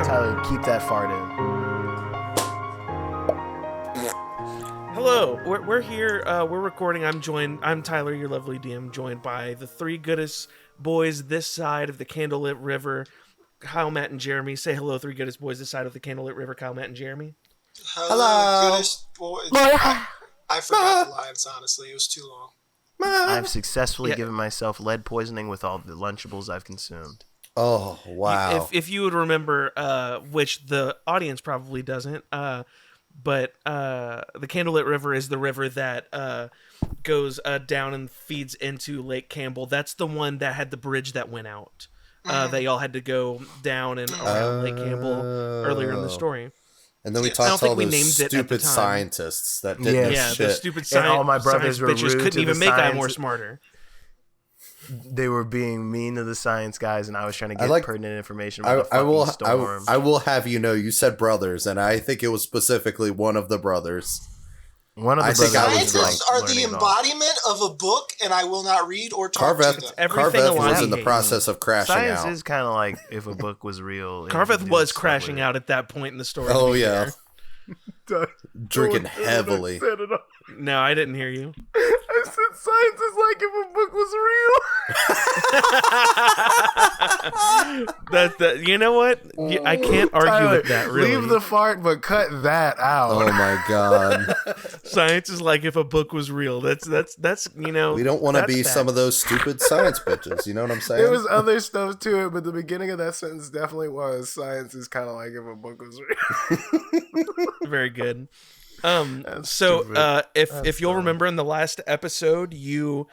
Tyler, keep that fart in. Hello, we're here. We're recording. I'm Tyler, your lovely DM, joined by the three goodest boys this side of the candlelit river, Kyle, Matt, and Jeremy. Say hello, three goodest boys this side of the candlelit river, Kyle, Matt, and Jeremy. Hello. Goodest boys. I forgot the lines, honestly. It was too long. I've successfully given myself lead poisoning with all the Lunchables I've consumed. Oh, wow. If you would remember, which the audience probably doesn't, but the Candlelit River is the river that goes down and feeds into Lake Campbell. That's the one that had the bridge that went out. That y'all had to go down and around Lake Campbell earlier in the story. And then we talked to all those stupid scientists that did this shit. The stupid science. And all my brothers were bitches rude couldn't to even the make science. I more smarter. They were being mean to the science guys, and I was trying to get pertinent information about the I fucking storm. I will have you know, you said brothers, and I think it was specifically one of the brothers. One of the Scientists are the embodiment of a book, and I will not read or talk to them. Carveth was in the process of crashing Science out. Science is kind of like if a book was real. Carveth was crashing out at that point in the story. Oh, yeah. Drinking heavily. No, I didn't hear you. I said science is like if a book was real. You know what? I can't argue Tyler, with that, really. Leave the fart, but cut that out. Oh, my God. Science is like if a book was real. That's you know. We don't want to be some of those stupid science bitches. You know what I'm saying? There was other stuff to it, but the beginning of that sentence definitely was science is kind of like if a book was real. Very good. If you'll remember in the last episode, you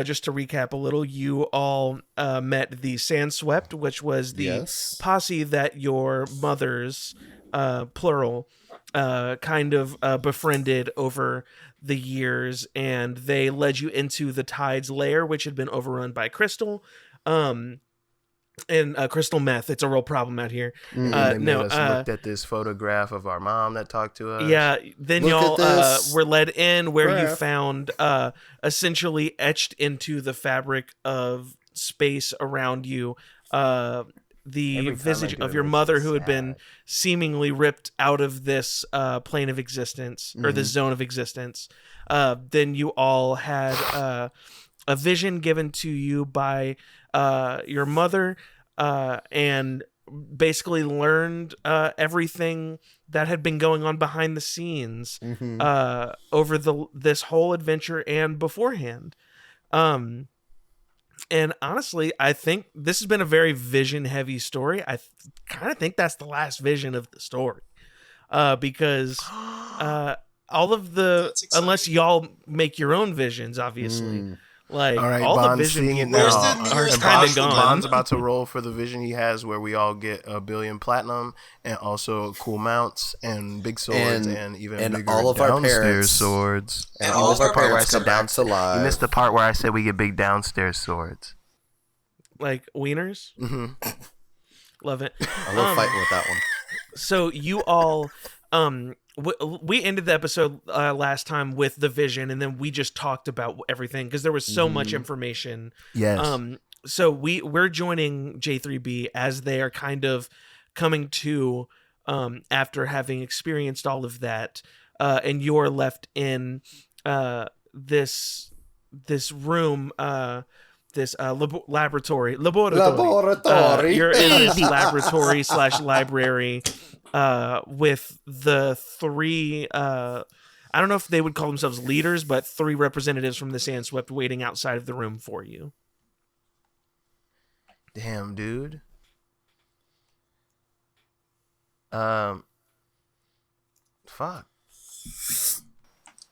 just to recap a little, you all met the Sandswept, which was the posse that your mothers, plural, kind of befriended over the years, and they led you into the Tide's lair, which had been overrun by Crystal. And crystal meth. It's a real problem out here. Looked at this photograph of our mom that talked to us. Yeah, then y'all were led in where you found essentially etched into the fabric of space around you the visage of your mother who had been seemingly ripped out of this plane of existence or this zone of existence. Then you all had a vision given to you by your mother, and basically learned everything that had been going on behind the scenes over this whole adventure and beforehand. And honestly, I think this has been a very vision-heavy story. I kind of think that's the last vision of the story, because all of the, unless y'all make your own visions, obviously. Like, all right, all Bond's the vision seeing it people now. are kind of gone. Bond's about to roll for the vision he has where we all get 1 billion platinum and also cool mounts and big swords and even bigger all of our downstairs parents, swords. And all of our parents come back to life. You missed the part where I said we get big downstairs swords. Like wieners? Mm-hmm. Love it. I love fighting with that one. So you all... we ended the episode last time with the vision, and then we just talked about everything because there was so much information. Yes. So we're joining J3B as they are kind of coming to after having experienced all of that, and you're left in this room. This laboratory. You're in this laboratory / library with the three, I don't know if they would call themselves leaders, but 3 representatives from the Sandswept waiting outside of the room for you. Damn, dude. Fuck.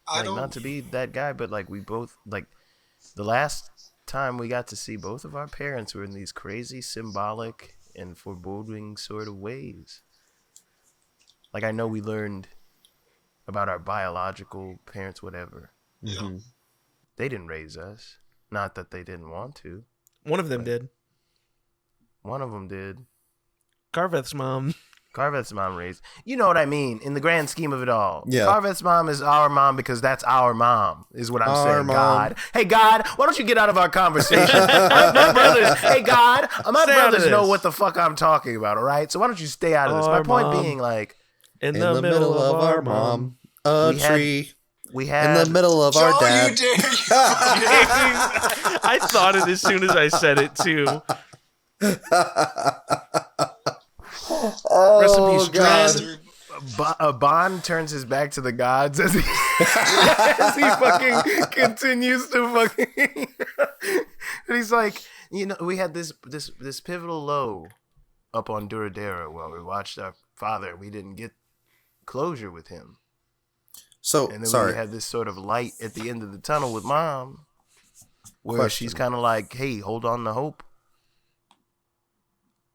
Not to be that guy, but like we both, like the last time we got to see both of our parents were in these crazy symbolic and foreboding sort of ways. Like, I know we learned about our biological parents, whatever. Mm-hmm. They didn't raise us. Not that they didn't want to. One of them did. One of them did. Carveth's mom. Carvette's mom raised. You know what I mean? In the grand scheme of it all. Yeah. Carvette's mom is our mom because that's our mom, is what I'm Our saying. mom. God. Hey, God, why don't you get out of our conversation? my brothers, hey, God, my Stay out of brothers know this. what the fuck I'm talking about, all right? So why don't you stay out of this? My Our point mom. being, like, In the middle of our mom. A We had- tree. we In had... the middle of our Joe, dad. you dare you I thought it as soon as I said it too. Rest in peace, Dread. Bond turns his back to the gods as he, as he fucking continues to fucking. And he's like, we had this pivotal low up on Duradera while we watched our father. We didn't get closure with him. So, And then sorry. we had this sort of light at the end of the tunnel with mom, where Question. she's kind of like, hey, hold on to hope.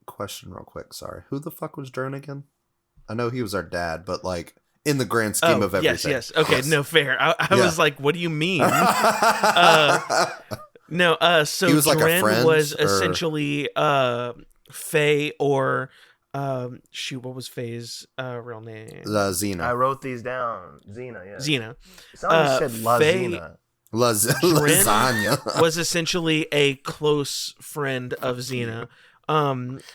Question real quick, sorry. Who the fuck was Drone again? I know he was our dad, but like in the grand scheme of everything. Yes. Okay, no, fair. I Yeah. was like, what do you mean? No, so He was like a Dren friend, was or- essentially Faye or what was Faye's real name? Xena. I wrote these down. Xena, yeah. Xena. Someone said La Faye- Xena. Lasagna. Was essentially a close friend of Xena.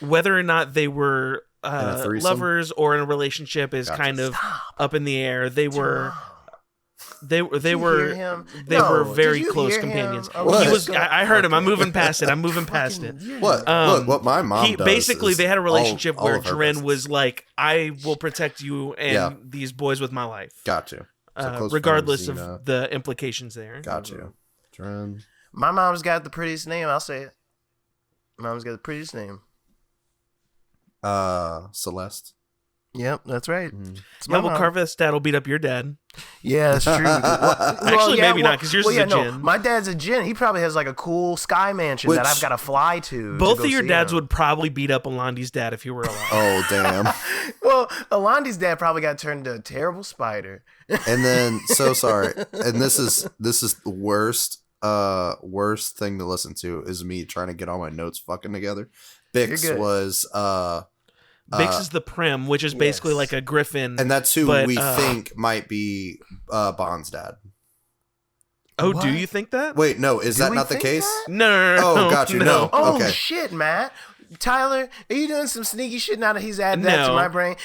Whether or not they were a threesome? lovers or in a relationship is Gotcha. kind of up in the air. They were they Did you were hear him? they No, were did very you close hear him? companions. Okay. He was. What? I heard him. I'm moving past it. I'm moving past it. What? Look, what my mom does. Basically, is they had a relationship all where of her Dren business. was like, "I will protect you and Yeah. these boys with my life, Got you. So close regardless friend, of Xena. the implications there." Got you. Dren. My mom's got the prettiest name. I'll say it. Mom's got the prettiest name. Celeste. Yep, that's right. Mm. It's my Yeah, well, mom. Carvet's dad will beat up your dad. Yeah, that's true. Actually, maybe not, 'cause yours is a no, djinn. my dad's a djinn. He probably has like a cool sky mansion Which- that I've got to fly to. Both go of your see dads him. would probably beat up Alandi's dad if he were alive. Oh damn. Well, Alandi's dad probably got turned into a terrible spider. And then so sorry. And this is the worst thing to listen to is me trying to get all my notes fucking together. Bix You're good. was Bix is the prim, which is basically yes. like a griffin. and that's who But, we think might be Bond's dad. oh, What? do you think that? Wait, no, is Do that we not the think case? that? No. Oh, got you. No. Oh Okay. shit, Matt. Tyler, are you doing some sneaky shit now that he's added that to No. my brain?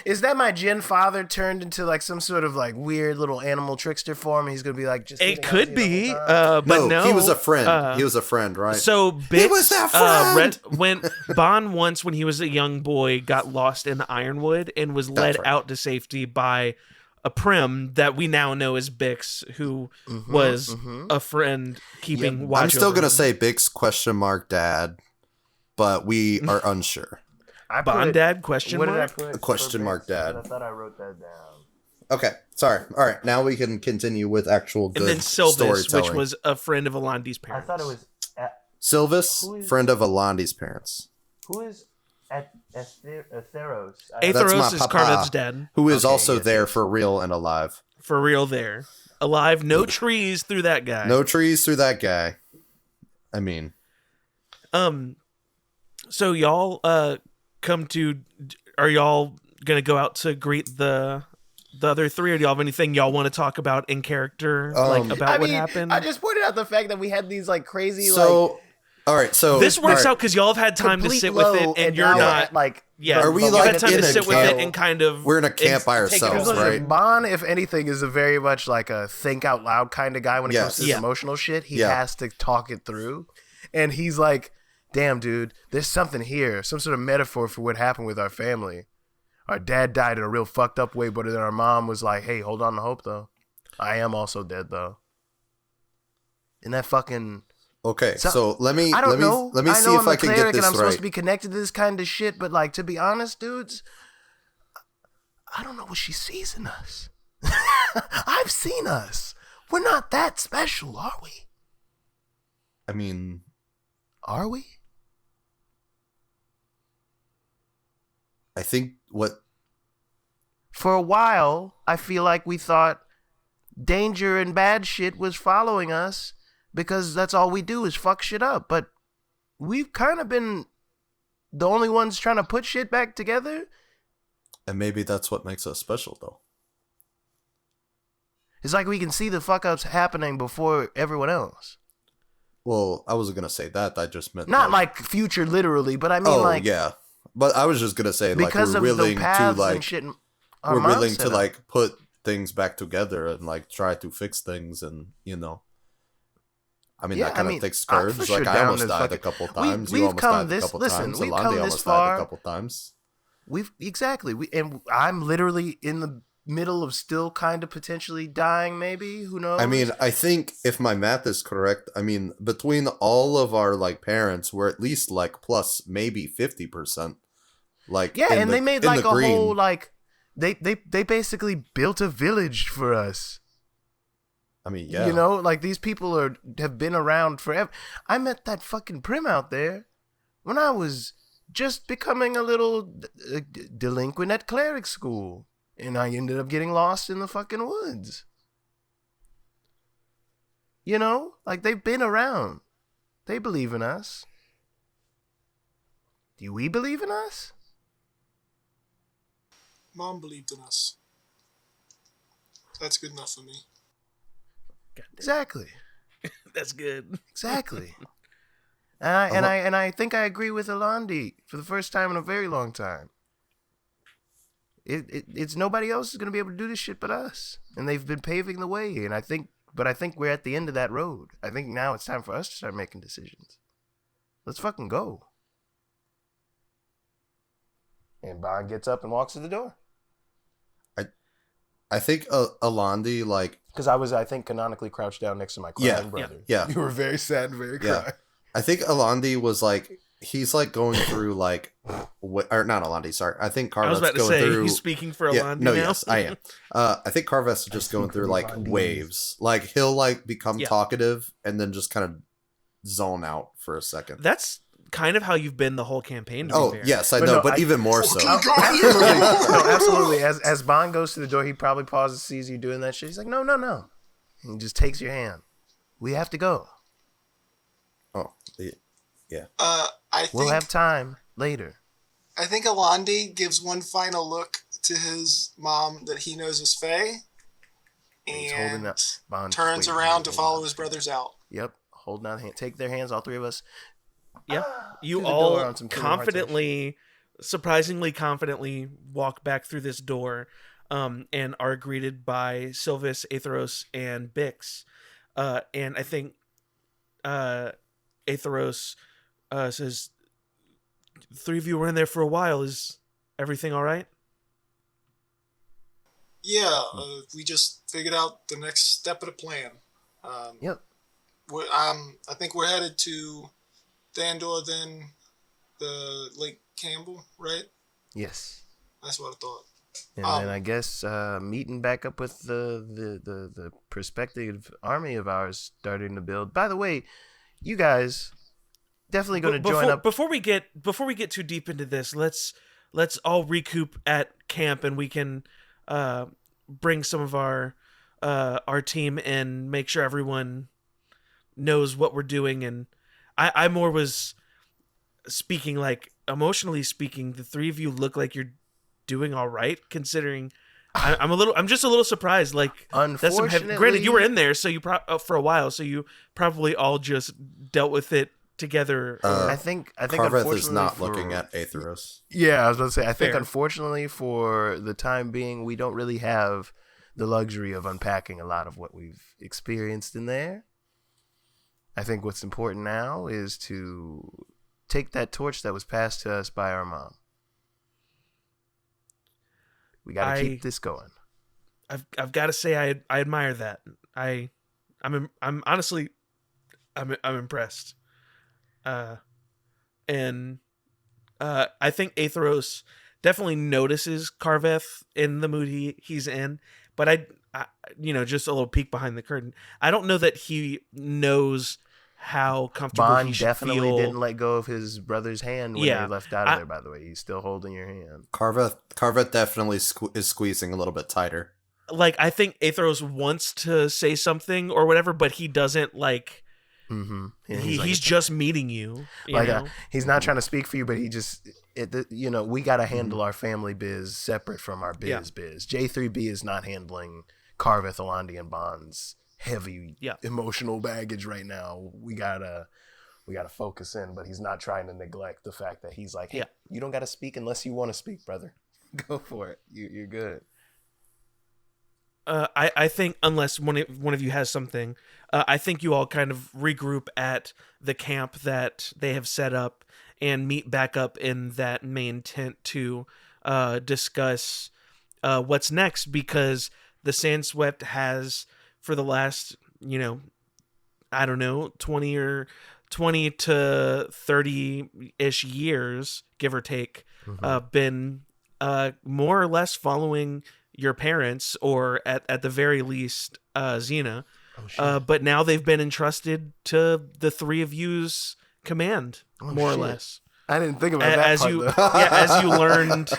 Is that my Jin father turned into like some sort of like weird little animal trickster form? And he's gonna be like just. It hanging out could with you the be, whole time? but no. he was a friend. He was a friend, right? So Bix, was that friend! when Bond once, when he was a young boy, got lost in the Ironwood and was led right. out to safety by a prim that we now know as Bix, who was a friend keeping watch. I'm still over gonna him. say Bix ? Dad, but we are unsure. I put Bond it- dad question What did I mark. put? Question for mark Bix? dad. I thought I wrote that down. Okay, sorry. All right, now we can continue with actual good And then Silvis, storytelling. which was a friend of Alandi's I parents. thought it was. Silvis, Who is- friend of Alandi's parents, Who is Atheros? That's Atheros my is papa. Carvet's dad. who is Okay, also yes, there yes. for real and alive. For real there. Alive, no trees through that guy. No trees through that guy. I mean, So y'all come to, are y'all gonna go out to greet the other three, or do y'all have anything y'all want to talk about in character, like about what happened? I just pointed out the fact that we had these like crazy so all right, so This works all out because y'all have had time to complete sit with low, it, and now you're we're not. at, like. Yeah, Are we, you've like, had time in to a sit with camp? it and kind of. We're in a camp by take it ourselves, over. right? Bond, if anything, is a very much like a think out loud kind of guy when it comes to this Yeah. emotional shit. He Yeah. has to talk it through, and he's like, "Damn, dude, there's something here, some sort of metaphor for what happened with our family. Our dad died in a real fucked up way, but then our mom was like, hey, hold on to hope, though. I am also dead, though." And that fucking. Okay, So- so let me I don't know. let me I see know if I'm I a can cleric get this and I'm supposed right. to be connected to this kind of shit, but like to be honest, dudes, I don't know what she sees in us. I've seen us. We're not that special, are we? I mean, Are we? I think what For a while, I feel like we thought danger and bad shit was following us because that's all we do is fuck shit up. But we've kind of been the only ones trying to put shit back together. And maybe that's what makes us special, though. It's like we can see the fuck-ups happening before everyone else. Well, I wasn't going to say that. I just meant... Not like future literally, but I mean like... yeah. But I was just going to say, like, because we're of willing the paths to, like... and shit we're willing to, like, put things back together and, like, try to fix things and, you know... I mean, that kind of takes courage. Like, sure I almost died a couple times. You almost died a couple times. We've Alandi come this almost far. died a couple times. And I'm literally in the middle of still kind of potentially dying, maybe. Who knows? I mean, I think if my math is correct, I mean, between all of our, like, parents, we're at least, like, plus maybe 50%. Like, yeah, and they made, like, a green. whole, like, they basically built a village for us. I mean, yeah. You know, like, these people have been around forever. I met that fucking prim out there when I was just becoming a little delinquent at cleric school. And I ended up getting lost in the fucking woods. You know? Like, they've been around. They believe in us. Do we believe in us? Mom believed in us. That's good enough for me. Exactly. That's good. Exactly. And I think I agree with Alandi for the first time in a very long time. It's nobody else is going to be able to do this shit but us. And they've been paving the way. And I think we're at the end of that road. I think now it's time for us to start making decisions. Let's fucking go. And Bond gets up and walks to the door. I think Alandi, like... Because I was, I think, canonically crouched down next to my crying brother. Yeah. You were very sad and very crying. I think Alandi was, like... He's, like, going through, like... or not Alandi, sorry. I think Carveth's going through... I was about to say, he's speaking for Alandi now. Yes, I am. I think Carveth's just going through, like, waves. Like, he'll, like, become talkative and then just kind of zone out for a second. That's kind of how you've been the whole campaign, to be fair. Yes, I know, but even more so. Absolutely. As Bond goes to the door, he probably pauses, sees you doing that shit. He's like, no. And he just takes your hand. We have to go. Oh, yeah. We'll have time later. I think Alandi gives one final look to his mom that he knows is Faye, and turns around to follow his brothers out. Yep, holding out hand. Take their hands, all three of us. Yeah, you all surprisingly confidently walk back through this door, and are greeted by Sylvis, Aetheros, and Bix. And I think Aetheros says, "Three of you were in there for a while. Is everything all right?" Yeah, we just figured out the next step of the plan. Yep. I think we're headed to Thandor, then the Lake Campbell, right? Yes. That's what I thought. And then I guess meeting back up with the prospective army of ours starting to build. By the way, you guys definitely going to join up. Before we get too deep into this, let's all recoup at camp, and we can bring some of our team and make sure everyone knows what we're doing. And I more was speaking, like, emotionally speaking, the three of you look like you're doing all right, considering I'm just a little surprised. Like, unfortunately, granted, you were in there, so you for a while, so you probably all just dealt with it together. I think Carveth is not looking at Aetheros. Yeah, I was going to say, I think unfortunately for the time being, we don't really have the luxury of unpacking a lot of what we've experienced in there. I think what's important now is to take that torch that was passed to us by our mom. We got to keep this going. I've got to say, I admire that. I'm honestly, I'm impressed. And I think Aetheros definitely notices Carveth in the mood he's in, but I just a little peek behind the curtain. I don't know that he knows how comfortable Bond he should definitely feel. didn't let go of his brother's hand when he left out of there, by the way. He's still holding your hand. Carveth definitely is squeezing a little bit tighter. Like, I think Aetheros wants to say something or whatever, but he doesn't, like... Mm-hmm. He's just meeting you. He's not trying to speak for you, but he just... we got to handle our family biz separate from our biz. J3B is not handling Carveth, Alandi, and Bond's heavy emotional baggage right now. We gotta focus in, but he's not trying to neglect the fact that he's like, hey, you don't got to speak unless you want to speak, brother. Go for it. You're good. I think unless one of you has something, I think you all kind of regroup at the camp that they have set up and meet back up in that main tent to discuss what's next, because the Sandswept has, for the last, 20 to 30-ish years, give or take, been more or less following your parents, or at the very least Xena. But now they've been entrusted to the three of you's command, more or less. I didn't think about that part, though. As you learned,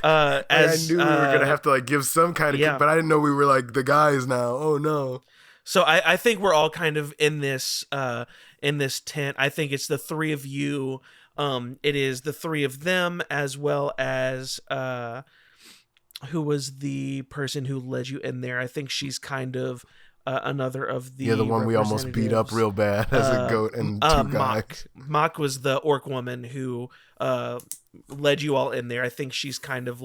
I knew we were gonna have to give some kind of, but I didn't know we were the guys now. Oh no! So I think we're all kind of in this tent. I think it's the three of you. It is the three of them, as well as who was the person who led you in there. I think she's kind of another of the the one we almost beat up real bad as a goat and two guys. Mock was the orc woman who led you all in there. I think she's kind of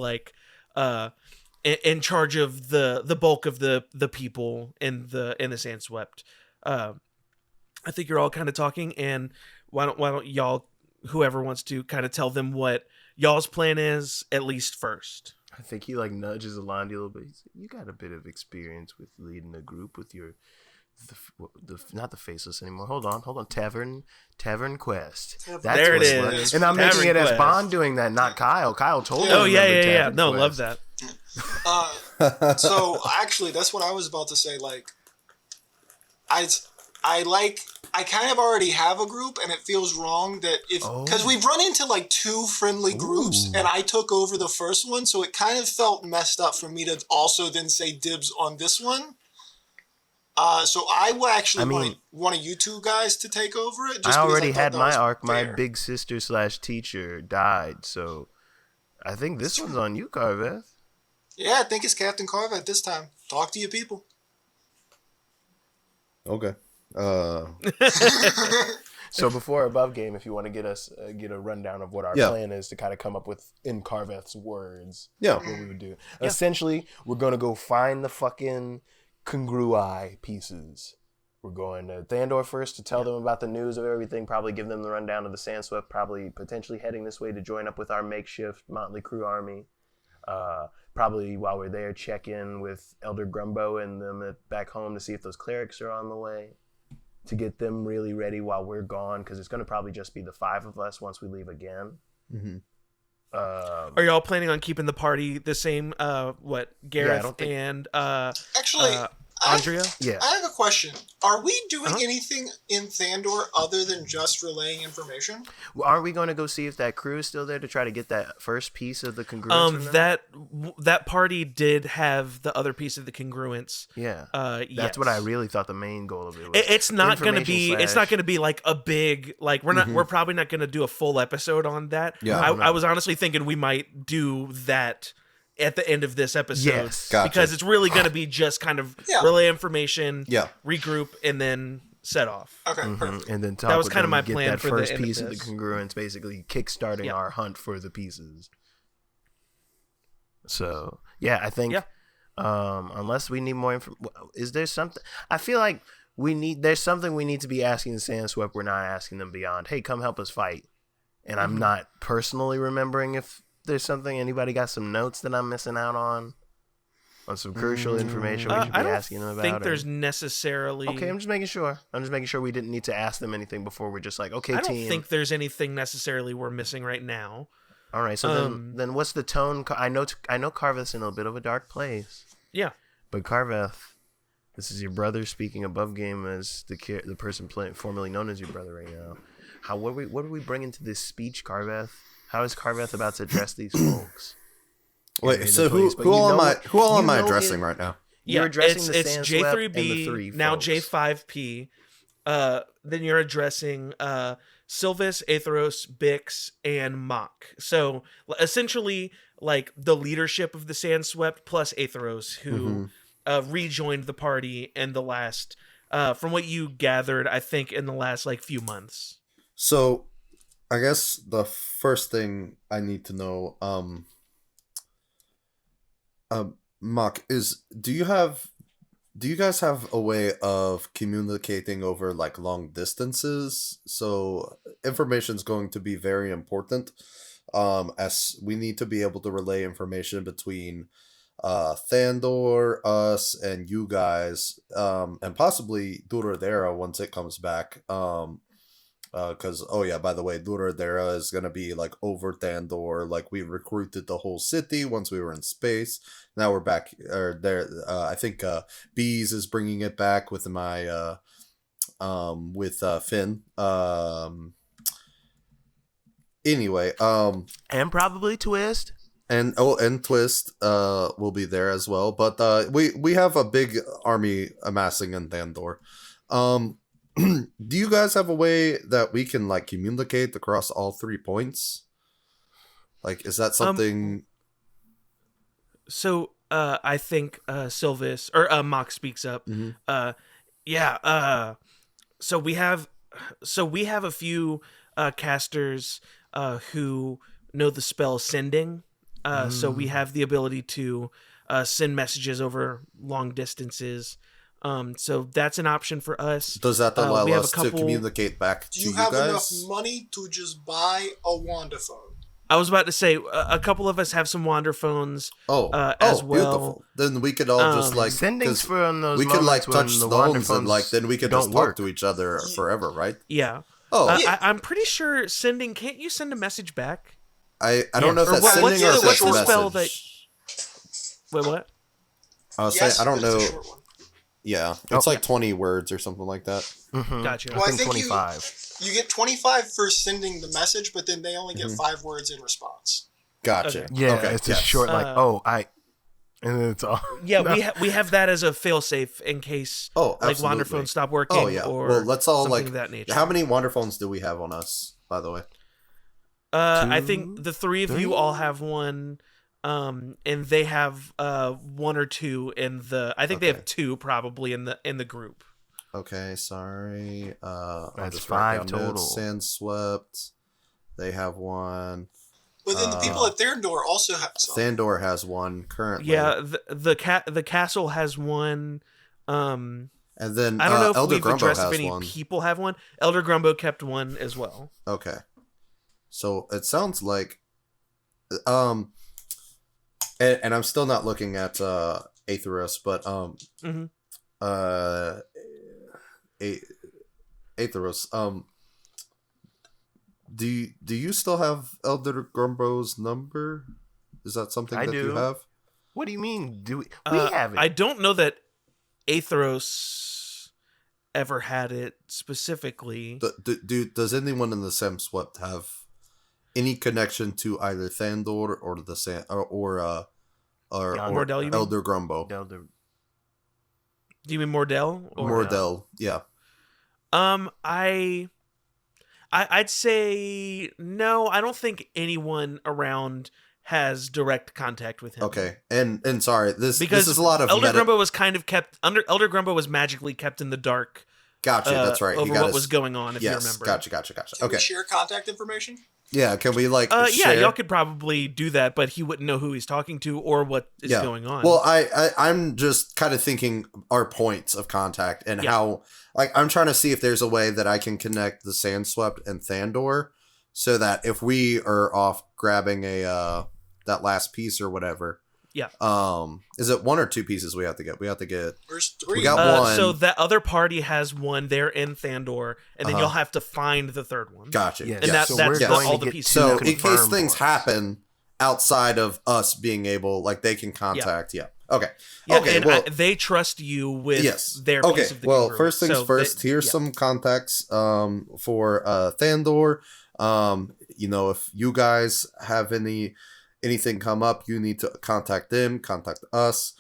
in charge of the bulk of the people in the Sandswept. I think you're all kind of talking, and why don't y'all, whoever wants to, kind of tell them what y'all's plan is, at least first. I think he nudges Alandi a little bit. He's you got a bit of experience with leading a group with your not the Faceless anymore. Hold on. Tavern Quest. That's there it is. And I'm Tavern making it Quest. as Bond doing that, not Kyle. Kyle told me. Oh yeah. No, love that. So actually, that's what I was about to say. I kind of already have a group, and it feels wrong that because we've run into two friendly groups, and I took over the first one, so it kind of felt messed up for me to also then say dibs on this one. So I will actually want you two guys to take over it. Just I already had my arc. Fair. My big sister / teacher died, so I think this one's on you, Carveth. Yeah, I think it's Captain Carveth this time. Talk to your people. Okay. So before above game, if you want to get a rundown of what our plan is to kind of come up with in Carveth's words, what we would do. Essentially, we're gonna go find the fucking Congruence pieces. We're going to Thandor first to tell them about the news of everything, probably give them the rundown of the Sandswept, probably potentially heading this way to join up with our makeshift Motley Crew army. Probably while we're there, check in with Elder Grumbo and them back home to see if those clerics are on the way, to get them really ready while we're gone, because it's going to probably just be the 5 of us once we leave again. Mm-hmm. Are y'all planning on keeping the party the same? Gareth and actually Andrea? I have a question. Are we doing anything in Thandor other than just relaying information? Well, aren't we going to go see if that crew is still there to try to get that first piece of the Congruence? That party did have the other piece of the Congruence. Yeah. That's what I really thought the main goal of it was. It's not going to be. It's not going to be a big we're not. We're probably not going to do a full episode on that. Yeah. I was honestly thinking we might do that at the end of this episode. Yes. Gotcha. Because it's really going to be just kind of relay information, regroup, and then set off. Okay, perfect. And then that was kind of my plan that for first the end piece of the Congruence, basically kickstarting our hunt for the pieces. So I think unless we need more information, is there something? I feel like there's something we need to be asking the Sandswept. We're not asking them beyond, hey, come help us fight. And I'm not personally remembering if there's something. Anybody got some notes that I'm missing out on some crucial information we should be asking them about? I think there's necessarily. Okay, I'm just making sure we didn't need to ask them anything before we're just okay, I team. don't think there's anything necessarily we're missing right now. All right, so then what's the tone? I know Carveth's in a bit of a dark place. Yeah, but Carveth, this is your brother speaking above game as the person formerly known as your brother right now. What are we bringing to this speech, Carveth? How is Carveth about to address these folks? Wait, so who all am I addressing right now? You're addressing the it's Sandswept J3B, and the 3 now folks. J5P. Then you're addressing Sylvis, Atheros, Bix, and Mock. So essentially, like the leadership of the Sandswept plus Atheros, who rejoined the party in the last, from what you gathered, I think in the last like few months. So, I guess the first thing I need to know, Mock, is do you guys have a way of communicating over like long distances? So information's going to be very important. As we need to be able to relay information between Thandor, us, and you guys, and possibly Duradera once it comes back. Because oh yeah, by the way, Duradera is gonna be like over Thandor. Like we recruited the whole city once we were in space. Now we're back or there. I think Bees is bringing it back with my with Finn. Anyway, and probably Twist. And Twist will be there as well. But we have a big army amassing in Thandor. Do you guys have a way that we can like communicate across all 3 points? Like, is that something? So I think Sylvis or Mock speaks up. So we have a few casters who know the spell Sending. So we have the ability to send messages over long distances. So that's an option for us. Does that allow us to communicate back to you guys? Do you have enough money to just buy a Wanderphone? I was about to say a couple of us have some Wanderphones. As well. Beautiful. Then we could all just like Sending's for on those. We could like touch stones and like then we could just work talk to each other forever, right? Yeah. I'm pretty sure Sending. Can't you send a message back? I don't know if that's Sending or what's the message. Spell that? Wait, what? I was saying I don't know. Yeah, it's like 20 words or something like that. Gotcha. Well, I think 25. You get 25 for sending the message, but then they only get 5 words in response. Gotcha. Okay. Yeah, it's a short and then it's all. Yeah, we have that as a failsafe in case like Wanderphones stop working. Oh yeah. Or well, let's all like of that nature. How many Wanderphones do we have on us, by the way? I think the 3 of you all have one. And they have 1 or 2 in the. I think they have 2 probably in the group. Okay, sorry. That's 5 total. Sandswept. They have 1. But then the people at Thandor also have some. Thandor has 1 currently. Yeah, the castle has 1. And then I don't know if Elder we've Grumbo addressed if has any 1. people have 1. Elder Grumbo kept 1 as well. Okay, so it sounds like, and I'm still not looking at Atheros, but Atheros, do you still have Elder Grumbo's number? Is that something that you have? What do you mean? Do we have it? I don't know that Atheros ever had it specifically. Does anyone in the Sandswept have any connection to either Thandor or the or Mordell, you mean? Elder Grumbo? Do you mean Mordell? Mordell, yeah. I'd say no. I don't think anyone around has direct contact with him. Okay, and sorry, this is a lot of Elder Grumbo was kind of kept under. Elder Grumbo was magically kept in the dark. Gotcha, that's right. Over what was going on, if you remember. Gotcha. Can we share contact information? Yeah, can we like? Yeah, y'all could probably do that, but he wouldn't know who he's talking to or what is going on. Well, I'm just kind of thinking our points of contact and how, like, I'm trying to see if there's a way that I can connect the Sandswept and Thandor, so that if we are off grabbing a that last piece or whatever. Yeah. Is it 1 or 2 pieces we have to get? We have to get. There's 3. We got 1. So that other party has 1. They're in Thandor, and then you'll have to find the 3rd one. Gotcha. Yes. And that's all the pieces. So in case things happen outside of us being able, like, they can contact. Yeah. Okay. Yeah, okay. And well, they trust you with their okay. piece of the Well, congruence. first things first. Here's some contacts. For Thandor. If you guys have anything come up, you need to contact them, contact us.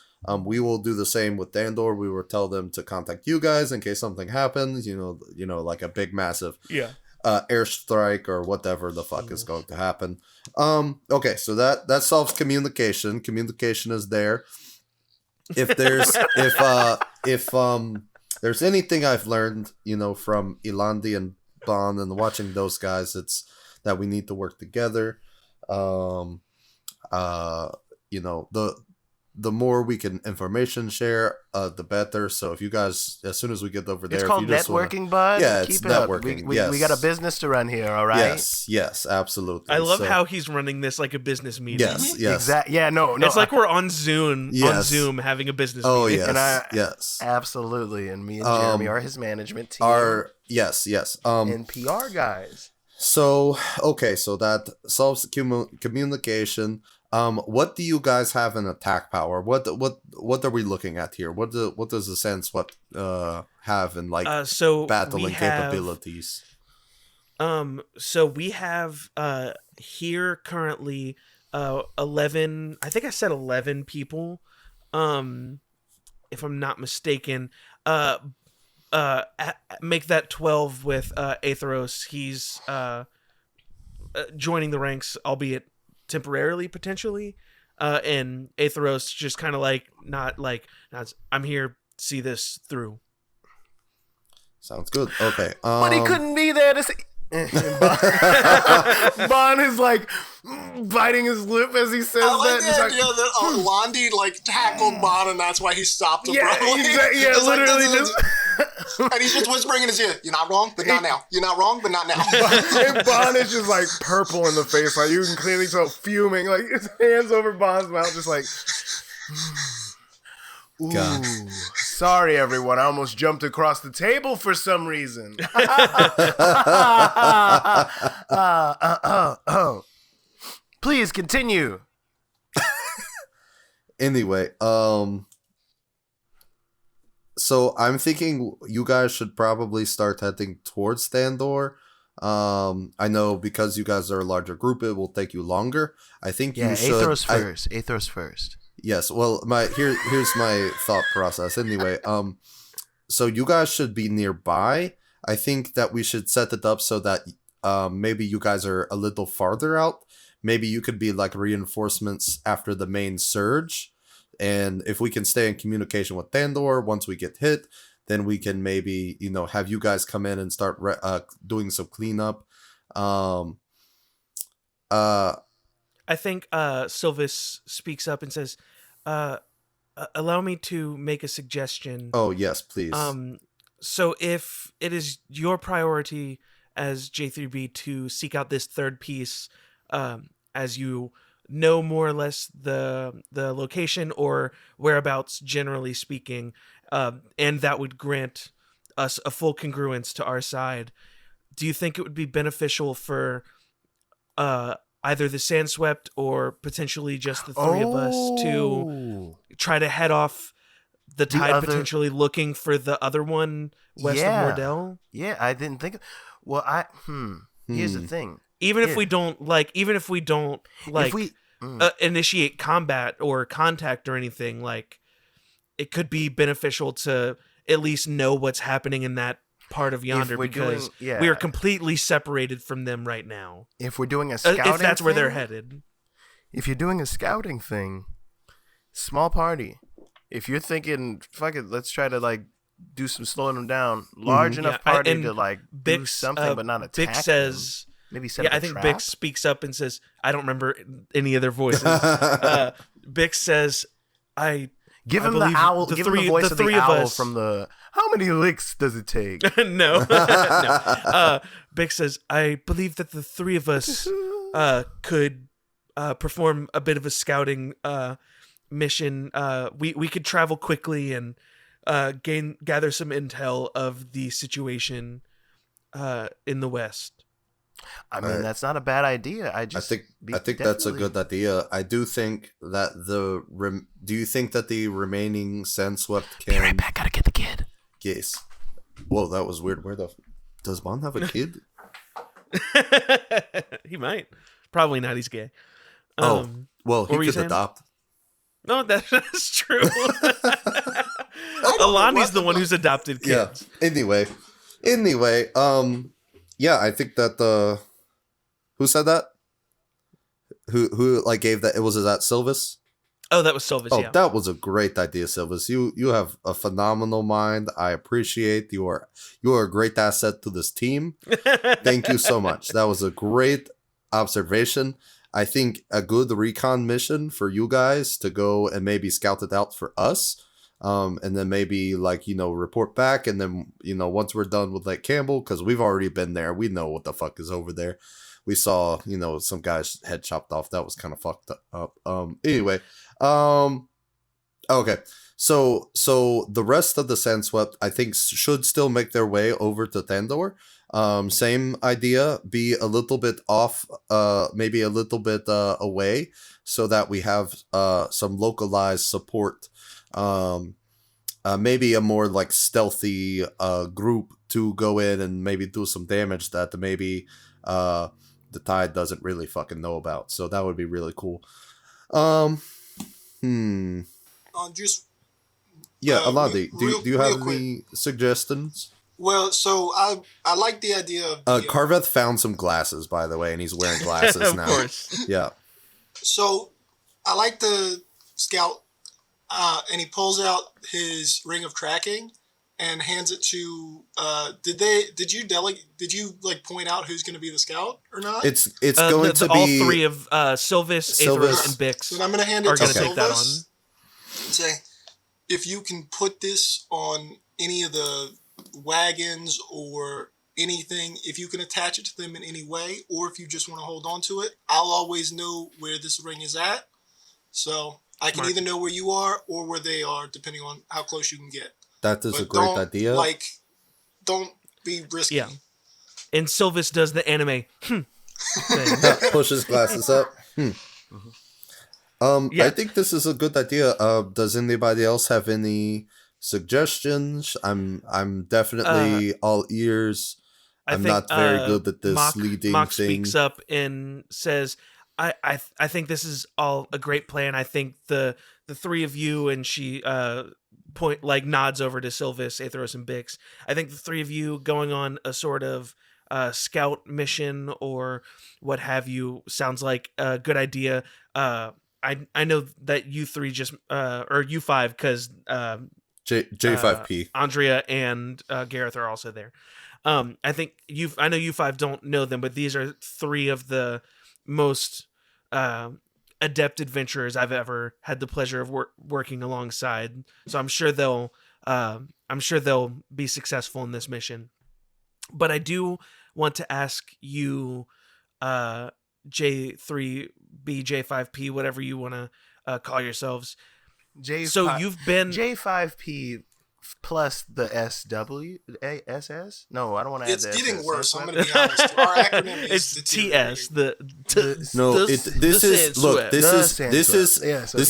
We will do the same with Thandor. We will tell them to contact you guys in case something happens, like a big massive. Yeah. airstrike or whatever the fuck is going to happen. Okay, so that solves communication. Communication is there. If there's if there's anything I've learned, from Ilandi and Bond and watching those guys, it's that we need to work together. The more we can information share, the better. So if you guys, as soon as we get over there, it's called networking, bud. Yeah, Keep it's it up. networking. We got a business to run here, all right? Yes, absolutely. I love how he's running this like a business meeting. Yes. Exactly. Yeah, no. It's like we're on Zoom, having a business meeting. Oh, yes, and yes. Absolutely. And me and Jeremy are his management team. Yes. And PR guys. So that solves communication. What do you guys have in attack power? What are we looking at here? What does the Sandswept have in battling capabilities? So we have here currently 11. I think I said 11 people. If I'm not mistaken. Make that 12 with Atheros. He's joining the ranks, albeit temporarily, potentially. And Atheros just kind of not I'm here, see this through. Sounds good. Okay. But he couldn't be there to see. Bond is biting his lip as he says I that. the idea that Londi tackled Bond and that's why he stopped him. Literally just. And he's just whispering in his ear, "You're not wrong, but not now. You're not wrong, but not now." And Bond is just purple in the face, you can clearly tell fuming, his hands over Bond's mouth, just Ooh, God. Sorry everyone, I almost jumped across the table for some reason. Please continue. Anyway, so I'm thinking you guys should probably start heading towards Thandor. I know because you guys are a larger group, it will take you longer. I think you should. Atheros first. Yes. Well, here's my thought process. Anyway, so you guys should be nearby. I think that we should set it up so that maybe you guys are a little farther out. Maybe you could be reinforcements after the main surge. And if we can stay in communication with Thandor once we get hit, then we can maybe, have you guys come in and start doing some cleanup. I think Sylvis speaks up and says, allow me to make a suggestion. Oh, yes, please. So if it is your priority as J3B to seek out this third piece, as you know more or less the location or whereabouts, generally speaking, and that would grant us a full congruence to our side, do you think it would be beneficial for either the Sandswept or potentially just the three of us to try to head off the tide, potentially looking for the other one west of Mordell? Yeah, I didn't think. Well, here's the thing. Even if we don't initiate combat or contact or anything, it could be beneficial to at least know what's happening in that part of Yonder, because we are completely separated from them right now. If we're doing a scouting if that's where they're headed. If you're doing a scouting thing, small party. If you're thinking, fuck it, let's try to do some slowing them down. Large enough party to do something, but not attack. Bix says, maybe set up I a think trap? Bix speaks up and says, I don't remember any of their voices. Bix says, Give him the owl. Give him the voice of the owl from the. How many licks does it take? No. Bix says, I believe that the three of us could perform a bit of a scouting mission. We could travel quickly and gather some intel of the situation in the West. I mean, that's not a bad idea. I think that's a good idea. I do think that do you think that the remaining Sandswept can... Be right back, gotta get the kid. Yes. Whoa, that was weird. Does Bond have a kid? He might. Probably not, he's gay. Well, he could adopt. No, that's true. Alani's the one who's adopted kids. Yeah. Anyway, yeah, I think that who said that? Who like gave that? Was that Silvis? Oh, that was Silvis. Oh, Yeah, that was a great idea, Silvis. You have a phenomenal mind. I appreciate you are a great asset to this team. Thank you so much. That was a great observation. I think a good recon mission for you guys to go and maybe scout it out for us. And then maybe like, report back. And then, once we're done with Lake Campbell, because we've already been there. We know what the fuck is over there. We saw, some guy's head chopped off. That was kind of fucked up. Anyway, okay. So the rest of the Sandswept, I think, should still make their way over to Thandor. Same idea, be a little bit off, maybe a little bit away, so that we have some localized support. Maybe a more like stealthy group to go in and maybe do some damage that maybe the Tide doesn't really fucking know about. So that would be really cool. Just yeah, Aladi, do you have any suggestions? Well, so I like the idea of Carveth found some glasses, by the way, and he's wearing glasses now. Of course. Yeah. So I like the scout, and he pulls out his ring of tracking and hands it to. Did you like point out who's going to be the scout or not? It's going to be all three of Silvis, Aetheros, and Bix. So I'm going to hand it to take that on. Say, if you can put this on any of the wagons or anything, if you can attach it to them in any way, or if you just want to hold on to it, I'll always know where this ring is at. So I can either know where you are or where they are, depending on how close you can get. That is a great idea. Don't be risky. Yeah. And Silvis does the anime. Pushes glasses up. Yeah. I think this is a good idea. Does anybody else have any suggestions? I'm definitely all ears. I'm not very good at this leading Mock thing. Speaks up and says, I think this is all a great plan. I think the three of you, and she nods over to Silvis, Aetheros, and Bix. I think the three of you going on a sort of scout mission or what have you sounds like a good idea. I know that you three just or you five, because J5P, Andrea and Gareth are also there. I think I know you five don't know them, but these are three of the most adept adventurers I've ever had the pleasure of working alongside. So I'm sure they'll be successful in this mission. But I do want to ask you, J3B, J5P, whatever you want to call yourselves. So you've been J5P plus the SW. No, I don't want to add that. It's getting worse. I'm going to be honest. Our acronym is it's TS. This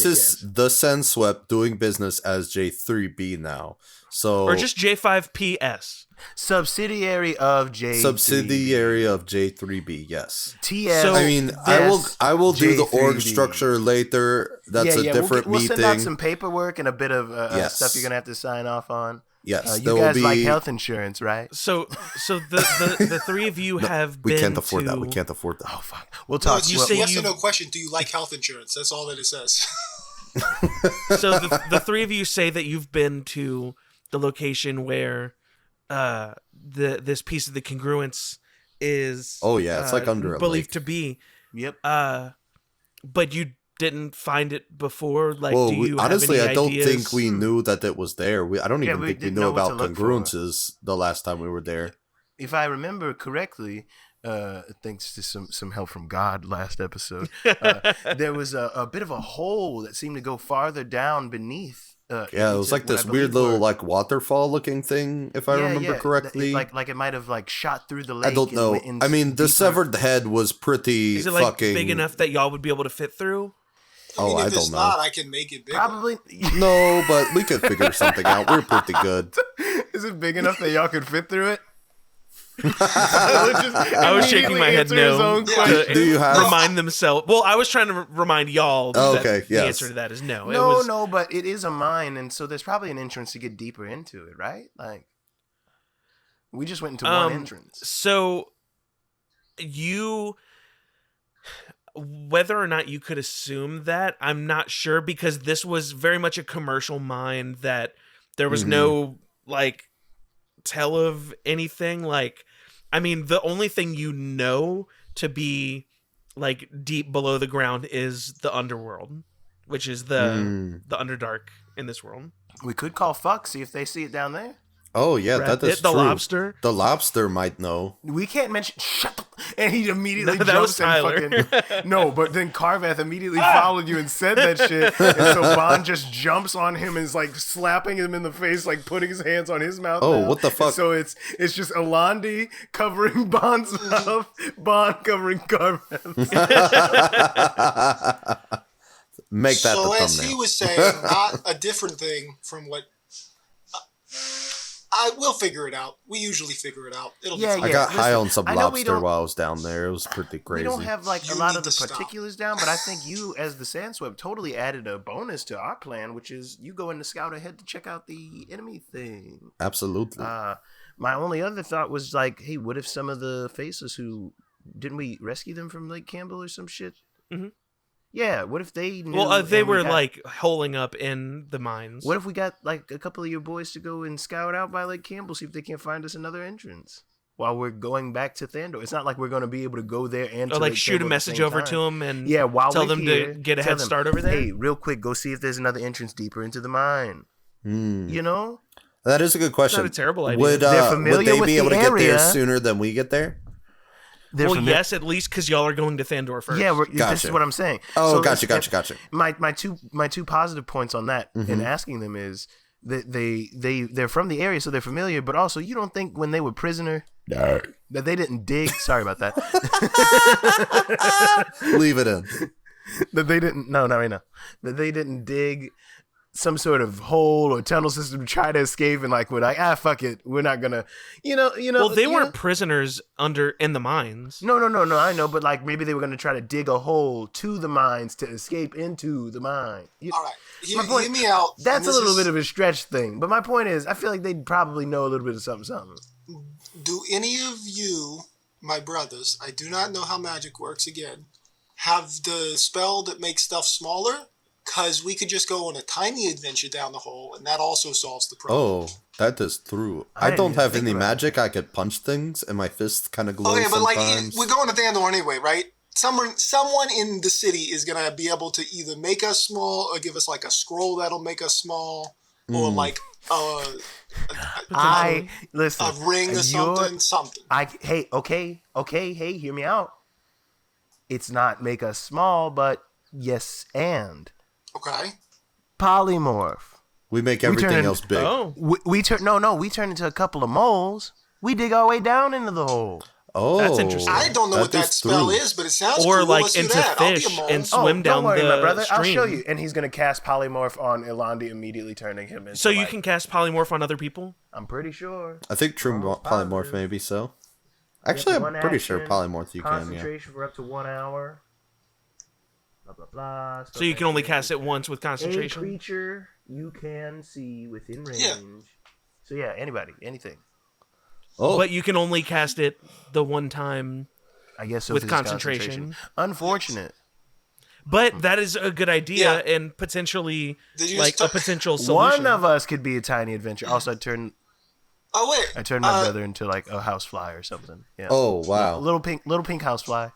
is the Sandswept doing business as J3B now. So or just J5PS. Subsidiary of J3B, yes. TS. So, I mean, I will do the org structure later. That's a different meeting. We'll send out some paperwork and a bit of stuff you're gonna have to sign off on. Yes, you guys like health insurance, right? So the three of you have been. We can't afford that. We can't afford that. Oh fuck. We'll talk. You say yes or no question. Do you like health insurance? That's all that it says. So the three of you say that you've been to the location where this piece of the Congruence is. Oh yeah, it's like under a believed lake. to be. Yep. But you didn't find it before. Like, well, do you honestly, have any I don't ideas? think we knew that it was there. I don't even think we knew about congruences the last time we were there. If I remember correctly, thanks to some help from God last episode, there was a bit of a hole that seemed to go farther down beneath. Yeah, it was like this weird little like waterfall looking thing, if I remember correctly. Like it might have like shot through the lake. I don't know. I mean, the severed head was pretty. Is it like fucking big enough that y'all would be able to fit through? I mean, I if don't it's know. not, I can make it bigger. Probably. No, but we could figure something out. We're pretty good. Is it big enough that y'all could fit through it? I was shaking my head no. Do you have remind themselves? Well, I was trying to remind y'all. The answer to that is no. No, but it is a mine, and so there's probably an entrance to get deeper into it, right? Like we just went into one entrance. So whether or not you could assume that, I'm not sure, because this was very much a commercial mine that there was no like tell of anything. Like, I mean, the only thing to be like deep below the ground is the underworld, which is the Underdark in this world. We could call Fuck, see if they see it down there. Oh yeah, that is true. The lobster. The lobster might know. We can't mention shut up, and he immediately that jumps was Tyler. and fucking no. But then Carvath immediately followed you and said that shit, and so Bond just jumps on him and is like slapping him in the face, like putting his hands on his mouth. Oh, now. what the fuck? And so it's just Alandi covering Bond's mouth, Bond covering Carvath. Make that so the thumbnail. as he was saying, not a different thing from what. I will figure it out. We usually figure it out. It'll be fine. I got high on some I know lobster while I was down there. It was pretty crazy. We don't have like You a lot need of the to stop. particulars down, but I think you, as the Sandsweb, totally added a bonus to our plan, which is you go in the scout ahead to check out the enemy thing. Absolutely. My only other thought was like, hey, what if some of the faces who didn't we rescue them from Lake Campbell or some shit? Mm-hmm. Yeah, what if they knew? Well, they and we were got- like holing up in the mines. What if we got like a couple of your boys to go and scout out by Lake Campbell, see if they can't find us another entrance while we're going back to Thandor? It's not like we're going to be able to go there and Or to like Lake shoot a Campbell at the message same over time. to them and while tell we're them here, to get a tell head them, start over there. Hey, real quick, go see if there's another entrance deeper into the mine. You know, That is a good question. Not a terrible idea. Would, They're would familiar they with be able the to get there area. sooner than we get there? Yes, at least because y'all are going to Thandor first. Yeah, this is Gotcha. what I'm saying. Oh, So gotcha. My two positive points on that in asking them is that they're from the area, so they're familiar. But also, you don't think when they were prisoner that they didn't dig? Sorry about that. Leave it in. That they didn't. No, not right now. That they didn't dig some sort of hole or tunnel system to try to escape, and like we're like, fuck it, we're not gonna, you know. Well, they you weren't know? prisoners in the mines. No, I know, but like maybe they were gonna try to dig a hole to the mines to escape into the mine. All right, My point- hear me out. That's a little bit of a stretch thing, but my point is, I feel like they'd probably know a little bit of something. Do any of you, my brothers, I do not know how magic works again, have the spell that makes stuff smaller? Because we could just go on a tiny adventure down the hole, and that also solves the problem. Oh, that is true. I I didn't don't even have think any about magic. I could punch things, and my fists kind of glow Okay, but like, sometimes. we're going to Thandor anyway, right? Someone in the city is going to be able to either make us small or give us like a scroll that'll make us small, or like Listen. a ring or something. Hey, hear me out. It's not make us small, but yes, and Okay. polymorph. We make turn everything in- else big. Oh, We turn into a couple of moles. We dig our way down into the hole. Oh, That's interesting. I don't know what that is spell true. is, but it sounds or cool. like Let's do into that. I'll be a fish mole. and swim don't down worry, the my brother. stream. I'll show you. And he's gonna cast polymorph on Ilandi, immediately turning him into. So you like- can cast polymorph on other people. I'm pretty sure. I think true polymorph positive. maybe so. Actually, I'm One pretty sure action, polymorph you can. Yeah. Concentration for up to 1 hour. Blah blah blah. So you can only cast it once with a concentration. creature you can see within range. Yeah. So yeah, anybody, anything. Oh, But you can only cast it the one time. I guess so With if it's concentration. Unfortunate. But that is a good idea Yeah. and potentially Did you like just a potential solution. One of us could be a tiny adventure. Also, I turned Oh wait. my brother into like a housefly or something. Yeah. oh wow. Little pink housefly.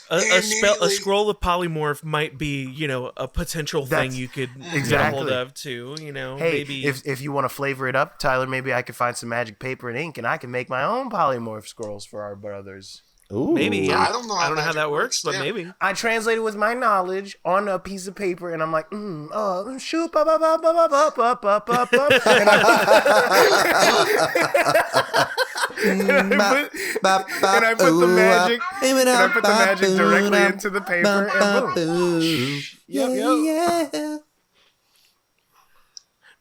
A Immediately- scroll of polymorph might be, a potential thing That's- you could get a exactly. hold of too. Hey, Maybe if you want to flavor it up, Tyler, maybe I could find some magic paper and ink, and I can make my own polymorph scrolls for our brothers. Ooh. maybe. Yeah. I don't know how how magic that works, works, but yeah. maybe. I translate it with my knowledge on a piece of paper, and I'm like, shoot, ba ba ba ba ba ba ba ba ba ba, and I put the magic, directly into the paper, and boom. Yep.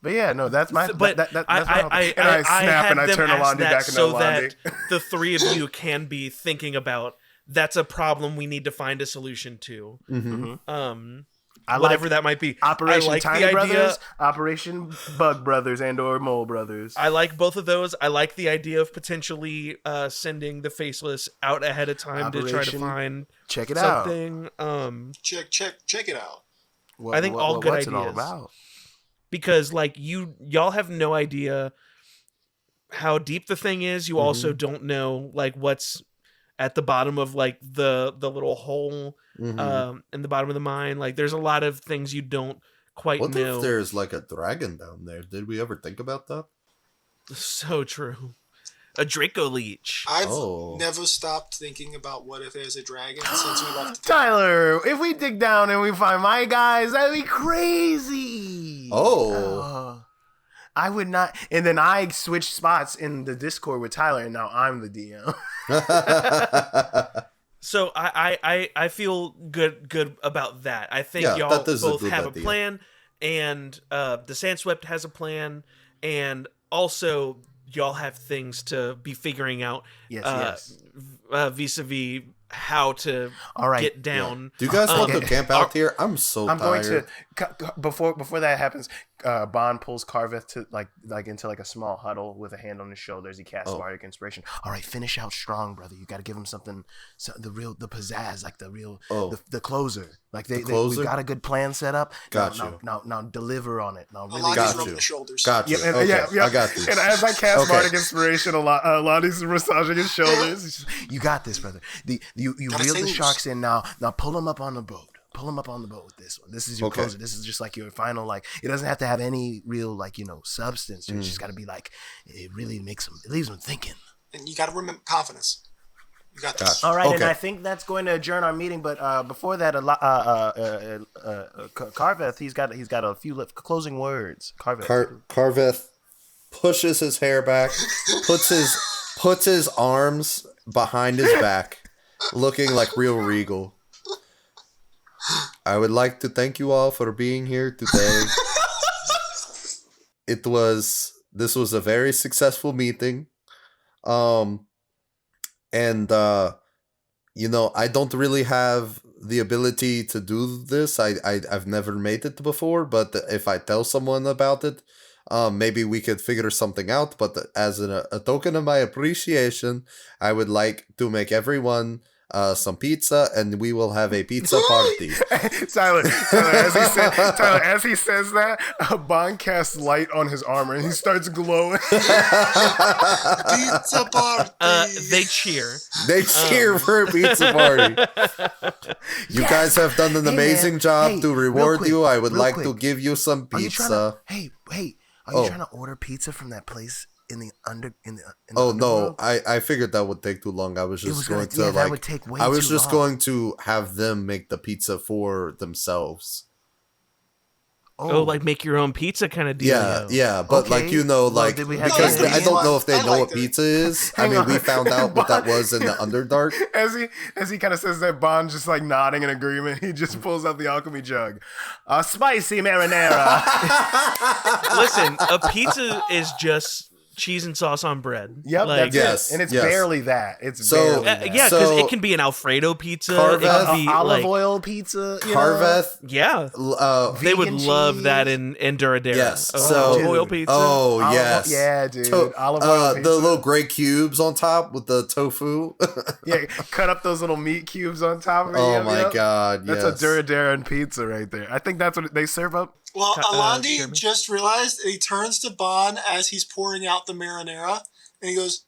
But yeah, no, that's my. But that's my I and I snap had and I them turn ask Alandi that back into so Alandi. that the three of you can be thinking about that's a problem we need to find a solution to. whatever that might be. Operation I like Tiny the Brothers, Operation Bug Brothers, and or Mole Brothers. I like both of those. I like the idea of potentially sending the Faceless out ahead of time to try to find something. Check it out. I think all good what's ideas. It all about? Because like y'all have no idea how deep the thing is. You also don't know like what's at the bottom of like the little hole in the bottom of the mine. Like there's a lot of things you don't quite know. What if there's like a dragon down there? Did we ever think about that? So true. A Draco Leech. I've never stopped thinking about what if there's a dragon since we left. Tyler, if we dig down and we find my guys, that'd be crazy. I would not. And then I switched spots in the Discord with Tyler, and now I'm the DM. So I feel good about that. I think y'all both have a plan, and the Sandswept has a plan, and also y'all have things to be figuring out. Yes. Vis-a-vis how to get down. Yeah. Do you guys want to camp out here? I'm tired. Going to before that happens. Bond pulls Carveth to like into like a small huddle with a hand on his shoulders. He casts Bardic Inspiration. All right, finish out strong, brother. You got to give him something, the pizzazz, like the real, the closer. Like we got a good plan set up. Got you. Now deliver on it. Now really got you. The shoulders. Got you. Yeah, I got this. And as I cast Bardic Inspiration, Lonnie's massaging his shoulders. You got this, brother. You reel the sharks in now. Now pull them up on the boat. Pull them up on the boat with this one. This is your closer. This is just like your final, like, it doesn't have to have any real, like, substance. It's just got to be like, it really leaves them thinking. And you got to remember confidence. You got this. All right, and I think that's going to adjourn our meeting. But before that, Carveth, he's got a few closing words. Carveth pushes his hair back, puts his arms behind his back, looking like real regal. I would like to thank you all for being here today. This was a very successful meeting. I don't really have the ability to do this. I've never made it before, but if I tell someone about it, maybe we could figure something out. But as a token of my appreciation, I would like to make everyone some pizza, and we will have a pizza party. Tyler, as he says that, Bond casts light on his armor, and he starts glowing. Pizza party. They cheer. They cheer for a pizza party. You guys have done an amazing job. To reward you, I would like to give you some pizza. Are you trying to order pizza from that place? No, I figured that would take too long. I was just going to have them make the pizza for themselves. Like make your own pizza kind of deal. Yeah, but because I don't know if they know what pizza is. I mean, we found out what that was in the Underdark. As he kind of says that, Bond just like nodding in agreement. He just pulls out the alchemy jug. A spicy marinara. Listen, a pizza is just cheese and sauce on bread. Yep, that's it. And it's barely that. Barely that. Because it can be an Alfredo pizza. It can be olive oil pizza. Carveth. Yeah. They would love that in Duradera. Yes. Olive oil pizza. Oh, yes. Yeah, dude. Olive oil pizza. The little gray cubes on top with the tofu. Yeah, cut up those little meat cubes on top of it. Oh, my God. That's a Duradera pizza right there. I think that's what they serve up. Well, Alandi just realized, and he turns to Bond as he's pouring out the marinara, and he goes,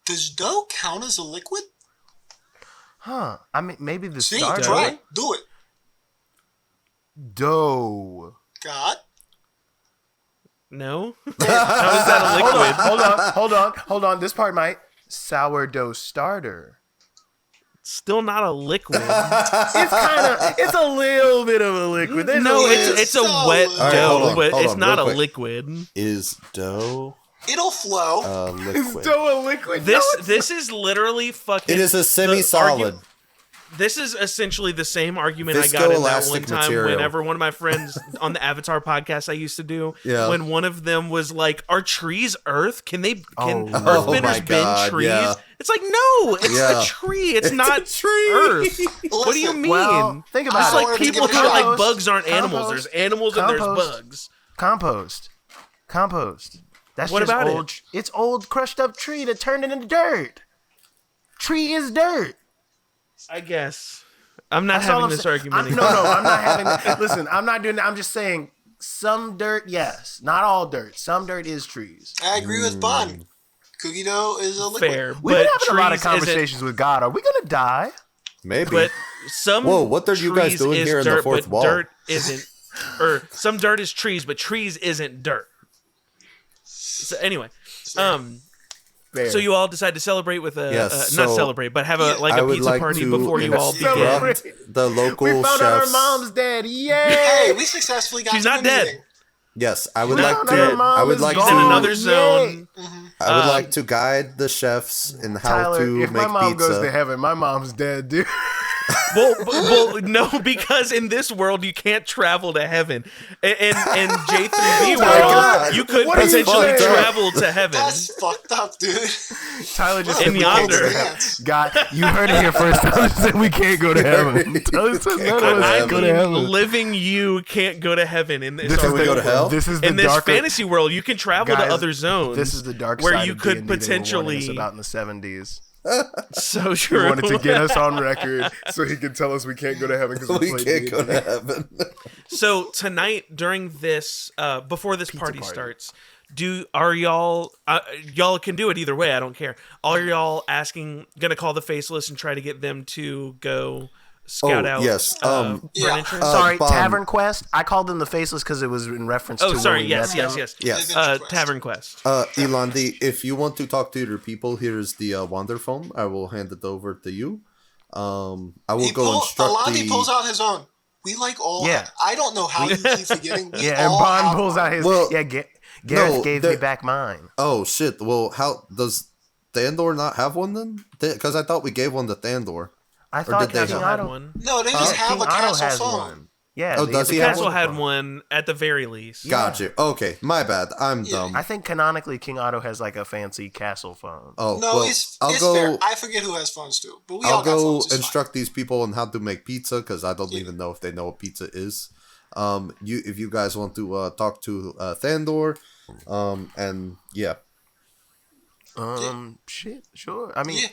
"Does dough count as a liquid?" Huh. I mean, maybe the starter. Try it. Do it. Dough. God. No? How is that a liquid? Hold on. This part might. Sourdough starter. Still not a liquid. It's a little bit of a liquid. It's a wet dough, but it's not a liquid. Is dough? It'll flow. Liquid. Is dough a liquid? This is literally fucking. It is a semi-solid. This is essentially the same argument I got in that one time material. whenever one of my friends on the Avatar podcast I used to do, yeah. when one of them was like, "Are trees Earth? Can Earthbenders bend trees?" Yeah. It's like, no, it's a tree. It's not Earth. What do you mean? Well, think about it. It's like people who are like bugs aren't animals. Compost. There's animals and there's bugs. Compost. That's what just about old. It's old crushed up tree that turned into dirt. Tree is dirt. I guess. I'm not having this argument. No, I'm not having that. Listen, I'm not doing that. I'm just saying some dirt, yes. Not all dirt. Some dirt is trees. I agree with Bon. Cookie dough is a liquid. Fair, We've been having a lot of trees conversations with God. Are we going to die? Maybe. But some Whoa, what are you guys trees doing is here in dirt, the fourth but wall? dirt isn't. Or some dirt is trees, but trees isn't dirt. So anyway, Fair. so you all decide to celebrate with a Yes, not so celebrate, but have a I would pizza like party to before you all begin. Celebrate. The local We found out our chefs. mom's dead. Yay! Hey, we successfully got She's to not the dead. meeting. Yes, I would No, like no, to. her mom I would is like She's to. in gone. another Yay. zone. I would like to guide the chefs in how Tyler, to if make my mom pizza. goes to heaven, my mom's dead, dude. Well, no, because in this world you can't travel to heaven. In J3B God. world, you could What are you potentially saying? travel to heaven. That's fucked up, dude. Tyler just In said we can't go yonder. to heaven. God, you heard it here first. Tyler said we can't go to heaven. Tyler says none of us I can go to mean, heaven. living you can't go to heaven in this. Can we go to hell? This is the In this darker, fantasy world, you can travel Guys, to other zones. This is the dark where side you of could D&D they were warning us potentially about in the 70s. So He true. wanted to get us on record so he could tell us we can't go to heaven because we can't go to heaven. So tonight, during this, before this party starts, are y'all y'all can do it either way. I don't care. Are y'all gonna call the faceless and try to get them to go scout out? Yes. For an Yeah. entrance? Sorry, Bon. Tavern Quest. I called them the Faceless because it was in reference to. sorry. when we Yes. met them. Yes. Tavern Quest. Ilandi, if you want to talk to your people, here's the Wanderful. I will hand it over to you. I will instruct Alandi pulls out his own. We like all. Yeah. I don't know how you keep forgetting. We Yeah, and all Bond have pulls out his. Well, Gareth gave me back mine. Oh shit! Well, how does Thandor not have one then? Because I thought we gave one to Thandor. I thought did they King have Otto one. No, they just have King a Otto castle has phone. one. Yeah. Oh, does he have Castle one? had one at the very least. Got you. Okay, my bad. I'm dumb. I think canonically King Otto has like a fancy castle phone. Oh, No, well, it's I'll go. fair. I forget who has phones too, but we all I'll got go phones. It's instruct these people on how to make pizza because I don't even know if they know what pizza is. If you guys want to talk to Thandor, and yeah. Shit, sure. I mean, Yeah.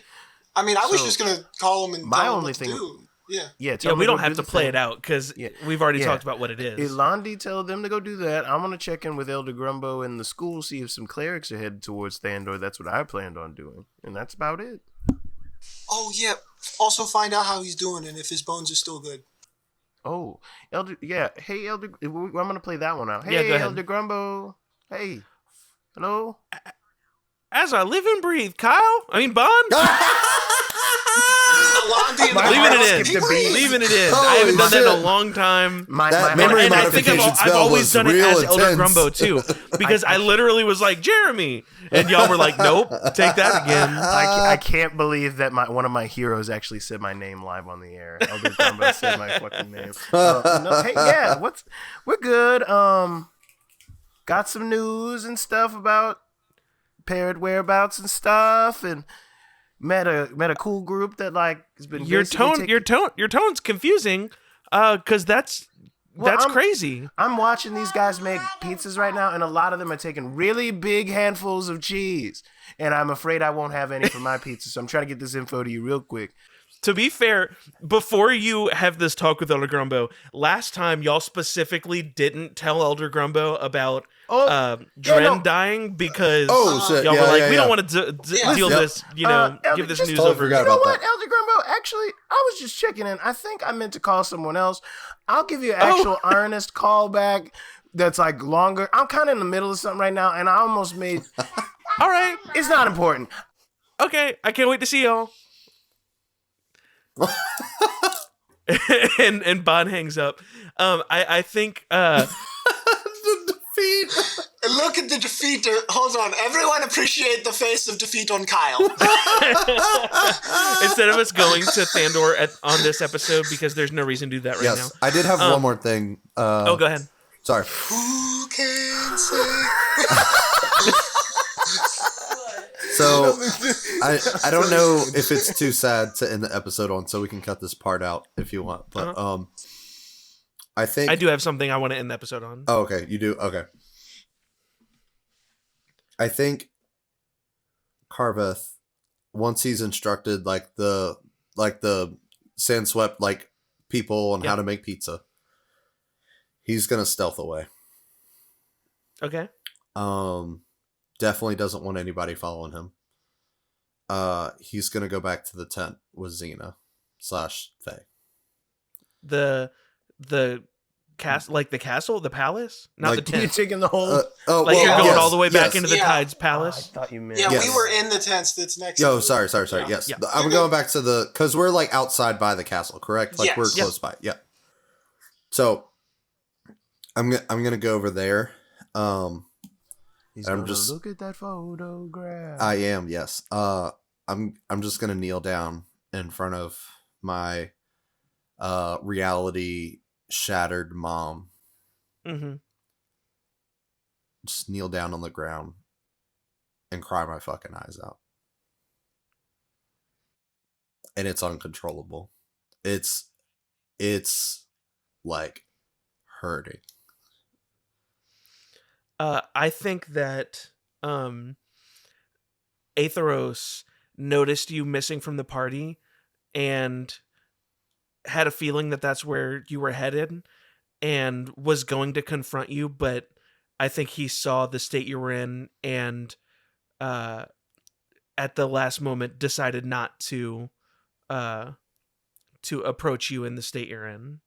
I mean, I was So, just gonna call him and my tell him only what to thing- do. Yeah. yeah. Yeah, we don't have to play it out because we've already Yeah. talked about what it is. Ilandi tell them to go do that. I'm gonna check in with Elder Grumbo in the school, see if some clerics are headed towards Thandor. That's what I planned on doing, and that's about it. Oh yeah. Also, find out how he's doing and if his bones are still good. Oh, Elder, yeah. Hey, Elder, I'm gonna play that one out. Hey, Yeah, go ahead. Elder Grumbo. Hey, hello. As I live and breathe, Kyle. I mean, Bond. Alandi and Leaving Kyle it skipped in. the beat. Leaving it in. I Holy haven't done that in a shit. long time. That memory And I think modification I've spell always was done it real as Elder intense. Grumbo too, because I literally was like Jeremy, and y'all were like, "Nope, take that again." I can't believe that one of my heroes actually said my name live on the air. Elder Grumbo said my fucking name. No, hey, yeah, we're good. Got some news and stuff about Parrot whereabouts and stuff, and met a cool group that like has been Your basically your tone's confusing, because that's I'm- crazy. I'm watching these guys make pizzas right now, and a lot of them are taking really big handfuls of cheese, and I'm afraid I won't have any for my pizza. So I'm trying to get this info to you real quick. To be fair, before you have this talk with Elder Grumbo, last time y'all specifically didn't tell Elder Grumbo about Dren dying because shit. y'all Yeah, were like, yeah, we yeah. don't want to deal Yep. this, Elder, give this just news totally over. forgot You know about what, that. Elder Grumbo? Actually, I was just checking in. I think I meant to call someone else. I'll give you an actual earnest call back that's like longer. I'm kind of in the middle of something right now, and I almost made... All right, It's not important. okay, I can't wait to see y'all. and Bond hangs up. I think The defeat. Look at the defeater. Hold on. Everyone appreciate the face of defeat on Kyle. Instead of us going to Thandor on this episode, because there's no reason to do that right now. I did have one more thing. Go ahead. Sorry. Who can say? So, I don't know if it's too sad to end the episode on, so we can cut this part out if you want. But I think I do have something I want to end the episode on. Oh, okay. You do? Okay. I think Carveth, once he's instructed like the Sandswept like people on how to make pizza, he's gonna stealth away. Okay. Definitely doesn't want anybody following him. He's gonna go back to the tent with Xena / Faye. The castle, the palace, not like, the tent. You're taking the whole. You're going all the way back into the Tide's palace. I thought you meant. Yeah, we were in the tents. That's next. Yo, sorry. Yes, Yeah. I'm going back to because we're like outside by the castle, correct? Like we're close by. Yeah. So I'm gonna go over there. He's I'm gonna just look at that photograph. I am, yes. I'm just gonna kneel down in front of my reality shattered mom. Mm-hmm. Just kneel down on the ground and cry my fucking eyes out. And it's uncontrollable. It's like hurting. I think that Aetheros noticed you missing from the party and had a feeling that that's where you were headed and was going to confront you, but I think he saw the state you were in and at the last moment decided not to approach you in the state you're in.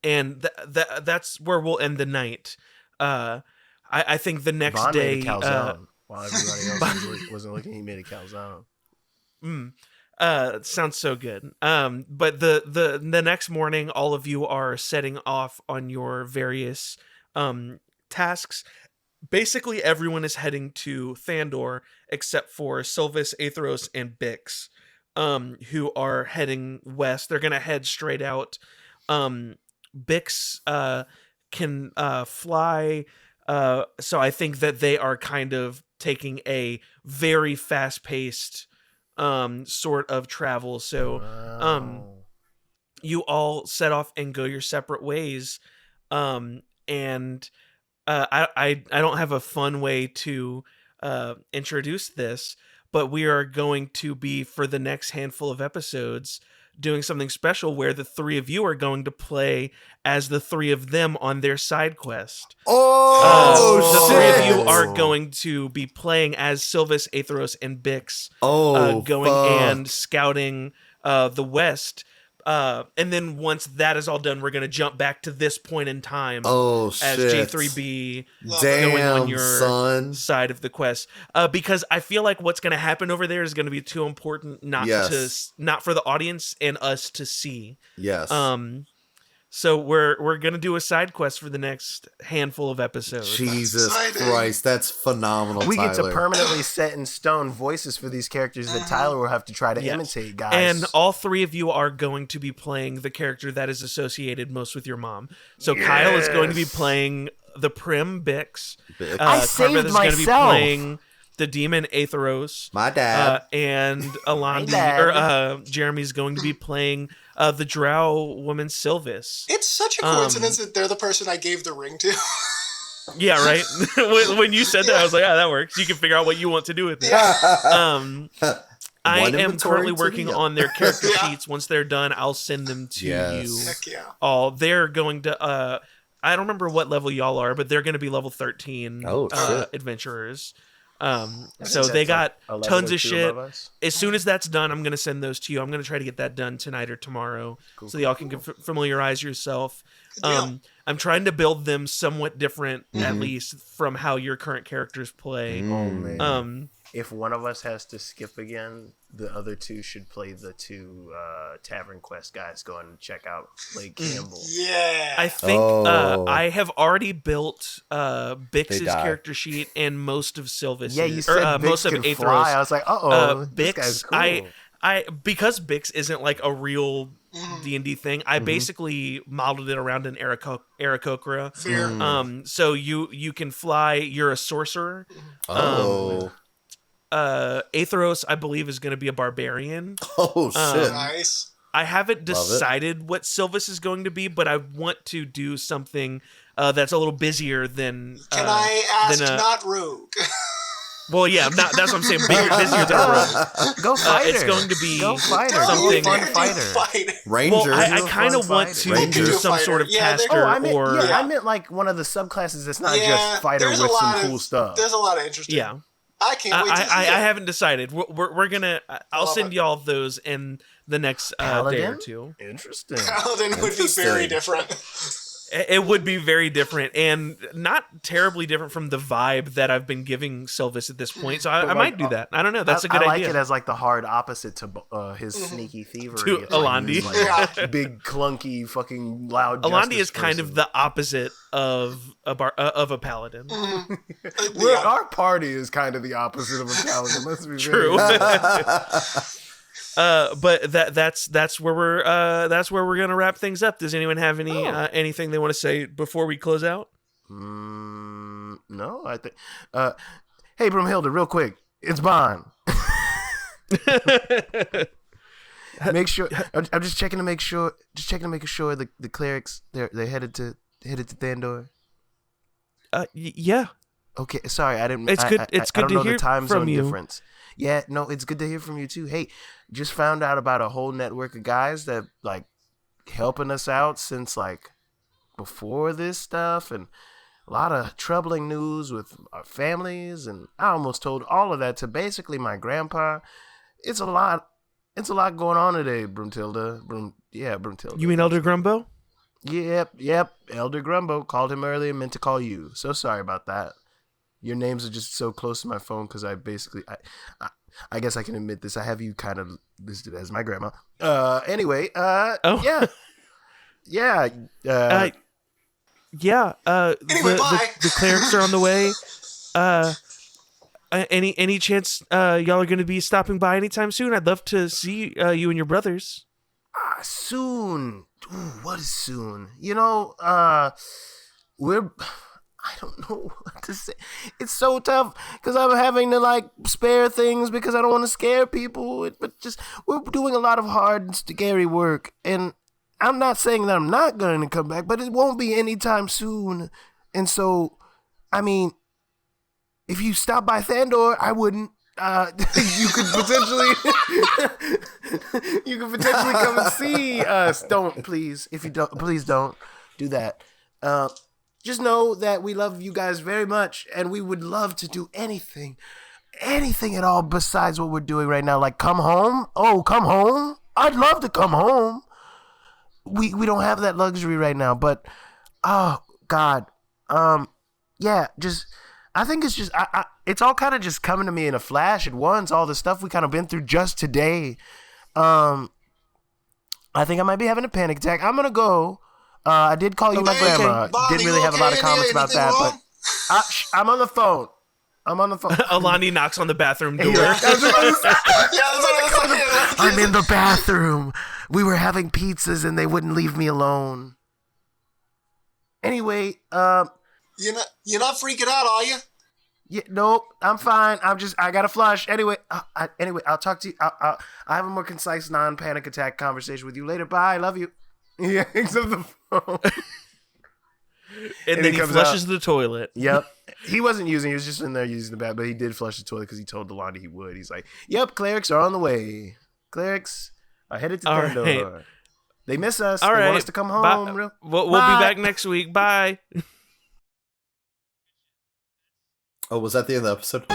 And that's where we'll end the night. I think the next Vaughn day, made a calzone while everybody else wasn't looking. He made a calzone. Sounds so good. But the next morning, all of you are setting off on your various tasks. Basically, everyone is heading to Thandor except for Sylvis, Aetheros, and Bix, who are heading west. They're gonna head straight out. Bix can fly, so I think that they are kind of taking a very fast-paced sort of travel. So you all set off and go your separate ways, and I don't have a fun way to introduce this, but we are going to be, for the next handful of episodes, doing something special where the three of you are going to play as the three of them on their side quest. The three of you are going to be playing as Sylvis, Aetheros, and Bix, going and scouting the west. And then once that is all done, we're going to jump back to this point in time as J3B going on your side of the quest. Because I feel like what's going to happen over there is going to be too important not for the audience and us to see. Yes. So we're going to do a side quest for the next handful of episodes. Jesus Christ, that's phenomenal. We Tyler. get to permanently set in stone voices for these characters that Tyler will have to try to imitate, guys. And all three of you are going to be playing the character that is associated most with your mom. So Kyle is going to be playing the prim Bix. I saved is myself. Going to be playing the demon Aetheros. My dad. And Alandi, Jeremy's going to be playing the drow woman Sylvis. It's such a coincidence that they're the person I gave the ring to. Yeah, right? when you said that, I was like, that works. You can figure out what you want to do with it. I am currently working on their character sheets. Once they're done, I'll send them to you. Heck yeah. All they're going to I don't remember what level y'all are, but they're going to be level 13 adventurers. So they got tons of shit. As soon as that's done, I'm going to send those to you. I'm going to try to get that done tonight or tomorrow so y'all can familiarize yourself. I'm trying to build them somewhat different, at least from how your current characters play. if one of us has to skip again, the other two should play the two Tavern Quest guys going to check out Lake Campbell. Yeah. I think I have already built Bix's character sheet and most of Silvis's. Yeah, you said Bix most of can Aethros. fly. I was like, Bix, this guy's cool. I because Bix isn't like a real D&D thing, I basically modeled it around an Aarakocra. Fair. So you can fly. You're a sorcerer. Aethros, I believe, is going to be a barbarian. Oh shit! Nice. I haven't decided what Silvis is going to be, but I want to do something that's a little busier than. Can I ask not rogue? Well, yeah, that's what I'm saying. Busier than rogue. Go fighter. It's going to be something. Fun fighter. Ranger. Well, I kind of want to do some sort of caster I meant like one of the subclasses that's not just fighter with some cool stuff. There's a lot of interesting. Yeah. I can't wait to see I haven't decided. We're gonna. I'll send y'all those in the next day or two. Interesting. Paladin would be very different. It would be very different and not terribly different from the vibe that I've been giving Silvis at this point. So I might do that. I don't know. That's a good idea. I like it as like the hard opposite to his sneaky thievery. To Alandi. Like, big clunky fucking loud. Alandi is kind of the opposite of a paladin. Our party is kind of the opposite of a paladin. Let's be true. But that's where we're gonna wrap things up. Does anyone have anything they want to say before we close out? No, I think. Hey, Broomhilda, real quick, it's Bond. Make sure. I'm just checking to make sure. The clerics they're headed to Thandor. Yeah. Okay, sorry, I didn't. It's good. It's good to hear the time from zone you. Difference. Yeah, no, it's good to hear from you too. Hey, just found out about a whole network of guys that like helping us out since like before this stuff, and a lot of troubling news with our families, and I almost told all of that to basically my grandpa. It's a lot going on today, Broomhilda. Broomhilda. You mean Elder Grumbo? Yep. Elder Grumbo. Called him earlier, meant to call you. So sorry about that. Your names are just so close to my phone because I guess I can admit this. I have you kind of listed as my grandma. Anyway. Yeah. Yeah. Yeah. Anyway, bye. The clerics are on the way. Any chance y'all are going to be stopping by anytime soon? I'd love to see you and your brothers. Soon. Ooh, what is soon? I don't know what to say. It's so tough because I'm having to like spare things because I don't want to scare people. But just we're doing a lot of hard and scary work, and I'm not saying that I'm not going to come back, but it won't be anytime soon. And so, I mean, if you stop by Thandor, I wouldn't. You could potentially come and see us. Don't, please. If you don't, please don't do that. Just know that we love you guys very much, and we would love to do anything at all besides what we're doing right now. Like come home. Oh, come home. I'd love to come home. We don't have that luxury right now, but oh God. Yeah, just I think it's just it's all kind of just coming to me in a flash at once. All the stuff we kind of been through just today. I think I might be having a panic attack. I'm gonna go. I did call you my grandma. Bobby, Didn't really have a lot of comments about that, wrong? but I'm on the phone. Alani knocks on the bathroom door. I'm in the bathroom. We were having pizzas and they wouldn't leave me alone. Anyway, you're not freaking out, are you? Yeah, nope, I'm fine. I gotta flush. Anyway, I'll talk to you. I have a more concise, non-panic attack conversation with you later. Bye. Love you. Yeah, except the phone. and then he flushes the toilet. Yep. He wasn't using. He was just in there using the bath, but he did flush the toilet because he told Delonda he would. He's like, "Yep, clerics are on the way. Clerics are headed to Thandor. Right. They miss us. They want us to come home. We'll be back next week. Bye." Oh, was that the end of the episode?